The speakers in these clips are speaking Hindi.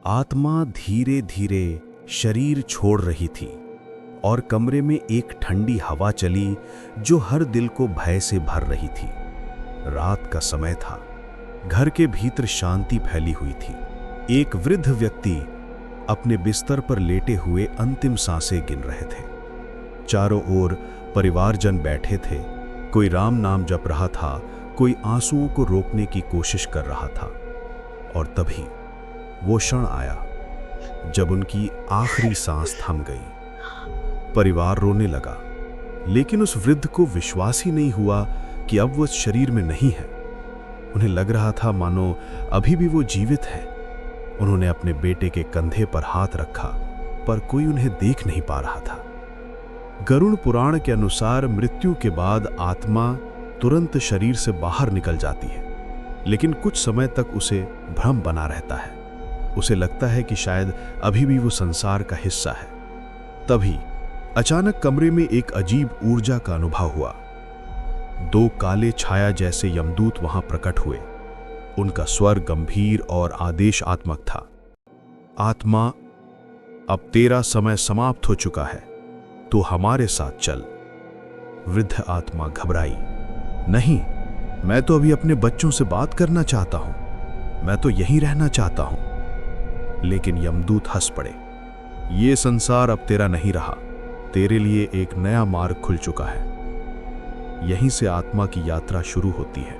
आत्मा धीरे धीरे शरीर छोड़ रही थी और कमरे में एक ठंडी हवा चली जो हर दिल को भय से भर रही थी। रात का समय था। घर के भीतर शांति फैली हुई थी। एक वृद्ध व्यक्ति अपने बिस्तर पर लेटे हुए अंतिम सांसें गिन रहे थे। चारों ओर परिवारजन बैठे थे। कोई राम नाम जप रहा था, कोई आंसुओं को रोकने की कोशिश कर रहा था। और तभी वो क्षण आया जब उनकी आखिरी सांस थम गई। परिवार रोने लगा, लेकिन उस वृद्ध को विश्वास ही नहीं हुआ कि अब वो इस शरीर में नहीं है। उन्हें लग रहा था मानो अभी भी वो जीवित है। उन्होंने अपने बेटे के कंधे पर हाथ रखा, पर कोई उन्हें देख नहीं पा रहा था। गरुड़ पुराण के अनुसार मृत्यु के बाद आत्मा तुरंत शरीर से बाहर निकल जाती है, लेकिन कुछ समय तक उसे भ्रम बना रहता है। उसे लगता है कि शायद अभी भी वो संसार का हिस्सा है। तभी अचानक कमरे में एक अजीब ऊर्जा का अनुभव हुआ। दो काले छाया जैसे यमदूत वहां प्रकट हुए। उनका स्वर गंभीर और आदेशात्मक था। आत्मा, अब तेरा समय समाप्त हो चुका है, तो हमारे साथ चल। वृद्ध आत्मा घबराई। नहीं, मैं तो अभी अपने बच्चों से बात करना चाहता हूं, मैं तो यहीं रहना चाहता हूं। लेकिन यमदूत हंस पड़े। ये संसार अब तेरा नहीं रहा, तेरे लिए एक नया मार्ग खुल चुका है। यहीं से आत्मा की यात्रा शुरू होती है।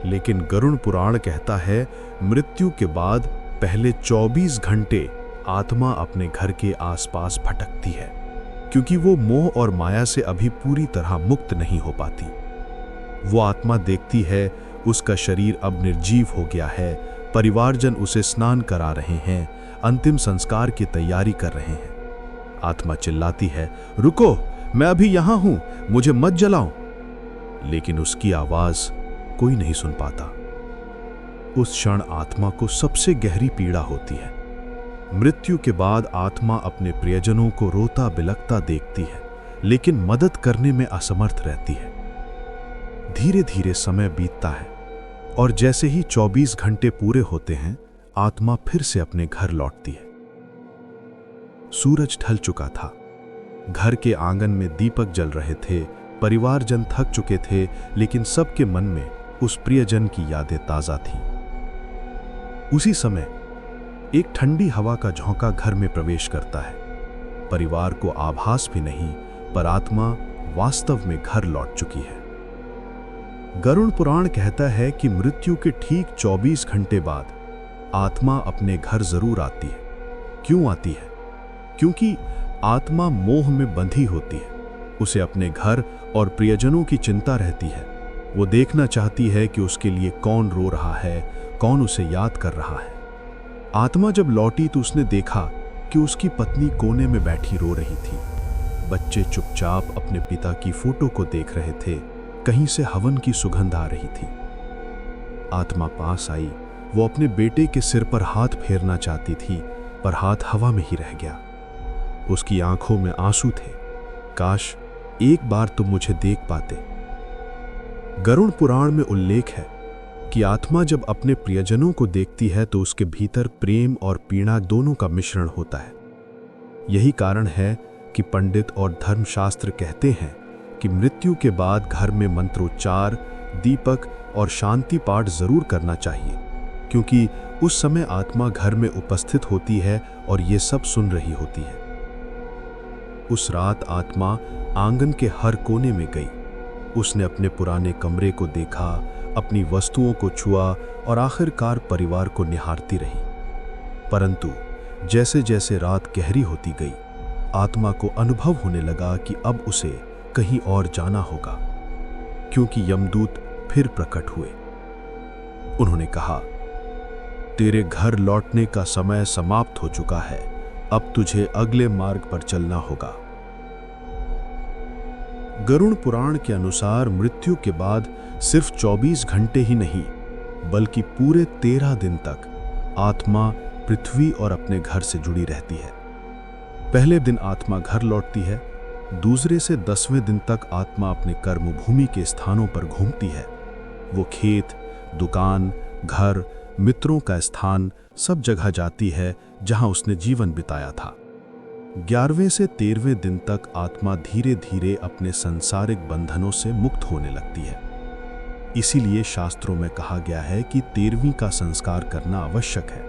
लेकिन गरुड़ पुराण कहता है, मृत्यु के बाद पहले 24 घंटे आत्मा अपने घर के आसपास भटकती है, क्योंकि वो मोह और माया से अभी पूरी तरह मुक्त नहीं हो पाती। वो आत्मा देखती है उसका शरीर अब निर्जीव हो गया है, परिवारजन उसे स्नान करा रहे हैं, अंतिम संस्कार की तैयारी कर रहे हैं। आत्मा चिल्लाती है, रुको, मैं अभी यहां हूं, मुझे मत जलाओ। लेकिन उसकी आवाज कोई नहीं सुन पाता। उस क्षण आत्मा को सबसे गहरी पीड़ा होती है। मृत्यु के बाद आत्मा अपने प्रियजनों को रोता बिलखता देखती है, लेकिन मदद करने में असमर्थ रहती है। धीरे धीरे समय बीतता है और जैसे ही 24 घंटे पूरे होते हैं, आत्मा फिर से अपने घर लौटती है। सूरज ढल चुका था। घर के आंगन में दीपक जल रहे थे। परिवारजन थक चुके थे, लेकिन सबके मन में उस प्रियजन की यादें ताजा थीं। उसी समय एक ठंडी हवा का झोंका घर में प्रवेश करता है। परिवार को आभास भी नहीं, पर आत्मा वास्तव में घर लौट चुकी है। गरुड़ पुराण कहता है कि मृत्यु के ठीक 24 घंटे बाद आत्मा अपने घर जरूर आती है। क्यों आती है? क्योंकि आत्मा मोह में बंधी होती है। उसे अपने घर और प्रियजनों की चिंता रहती है। वो देखना चाहती है कि उसके लिए कौन रो रहा है, कौन उसे याद कर रहा है। आत्मा जब लौटी तो उसने देखा कि उसकी पत्नी कोने में बैठी रो रही थी। बच्चे चुपचाप अपने पिता की फोटो को देख रहे थे। कहीं से हवन की सुगंध आ रही थी। आत्मा पास आई। वो अपने बेटे के सिर पर हाथ फेरना चाहती थी, पर हाथ हवा में ही रह गया। उसकी आंखों में आंसू थे। काश एक बार तुम मुझे देख पाते। गरुड़ पुराण में उल्लेख है कि आत्मा जब अपने प्रियजनों को देखती है तो उसके भीतर प्रेम और पीड़ा दोनों का मिश्रण होता है। यही कारण है कि पंडित और धर्मशास्त्र कहते हैं कि मृत्यु के बाद घर में मंत्रोच्चार, दीपक और शांति पाठ जरूर करना चाहिए, क्योंकि उस समय आत्मा घर में उपस्थित होती है और ये सब सुन रही होती है। उस रात आत्मा आंगन के हर कोने में गई। उसने अपने पुराने कमरे को देखा, अपनी वस्तुओं को छुआ और आखिरकार परिवार को निहारती रही। परंतु जैसे जैसे रात गहरी होती गई, आत्मा को अनुभव होने लगा कि अब उसे कहीं और जाना होगा, क्योंकि यमदूत फिर प्रकट हुए। उन्होंने कहा, तेरे घर लौटने का समय समाप्त हो चुका है, अब तुझे अगले मार्ग पर चलना होगा। गरुड़ पुराण के अनुसार मृत्यु के बाद सिर्फ 24 घंटे ही नहीं, बल्कि पूरे 13 दिन तक आत्मा पृथ्वी और अपने घर से जुड़ी रहती है। पहले दिन आत्मा घर लौटती है। दूसरे से 10वें दिन तक आत्मा अपने कर्मभूमि के स्थानों पर घूमती है। वो खेत, दुकान, घर, मित्रों का स्थान सब जगह जाती है जहां उसने जीवन बिताया था। 11वें से 13वें दिन तक आत्मा धीरे धीरे अपने सांसारिक बंधनों से मुक्त होने लगती है। इसीलिए शास्त्रों में कहा गया है कि 13वीं का संस्कार करना आवश्यक है,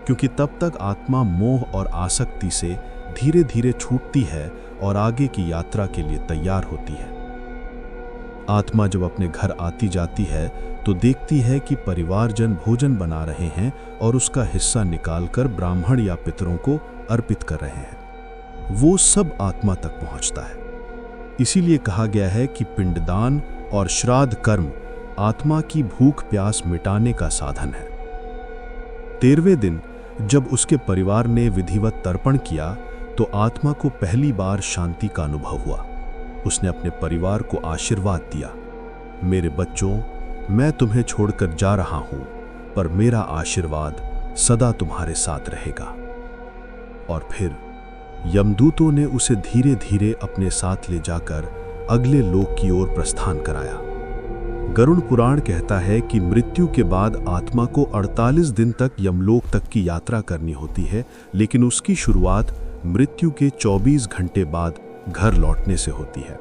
क्योंकि तब तक आत्मा मोह और आसक्ति से धीरे धीरे छूटती है और आगे की यात्रा के लिए तैयार होती है। आत्मा जब अपने घर आती जाती है तो देखती है कि परिवारजन भोजन बना रहे हैं और उसका हिस्सा निकालकर ब्राह्मण या पितरों को अर्पित कर रहे हैं। वो सब आत्मा तक पहुंचता है। इसीलिए कहा गया है कि पिंडदान और श्राद्ध कर्म आत्मा की भूख प्यास मिटाने का साधन है। 13वें दिन जब उसके परिवार ने विधिवत तर्पण किया तो आत्मा को पहली बार शांति का अनुभव हुआ। उसने अपने परिवार को आशीर्वाद दिया, मेरे बच्चों, मैं तुम्हें छोड़कर जा रहा हूं, पर मेरा आशीर्वाद सदा तुम्हारे साथ रहेगा। और फिर यमदूतों ने उसे धीरे धीरे अपने साथ ले जाकर अगले लोक की ओर प्रस्थान कराया। गरुड़ पुराण कहता है कि मृत्यु के बाद आत्मा को 48 दिन तक यमलोक तक की यात्रा करनी होती है, लेकिन उसकी शुरुआत मृत्यु के 24 घंटे बाद घर लौटने से होती है।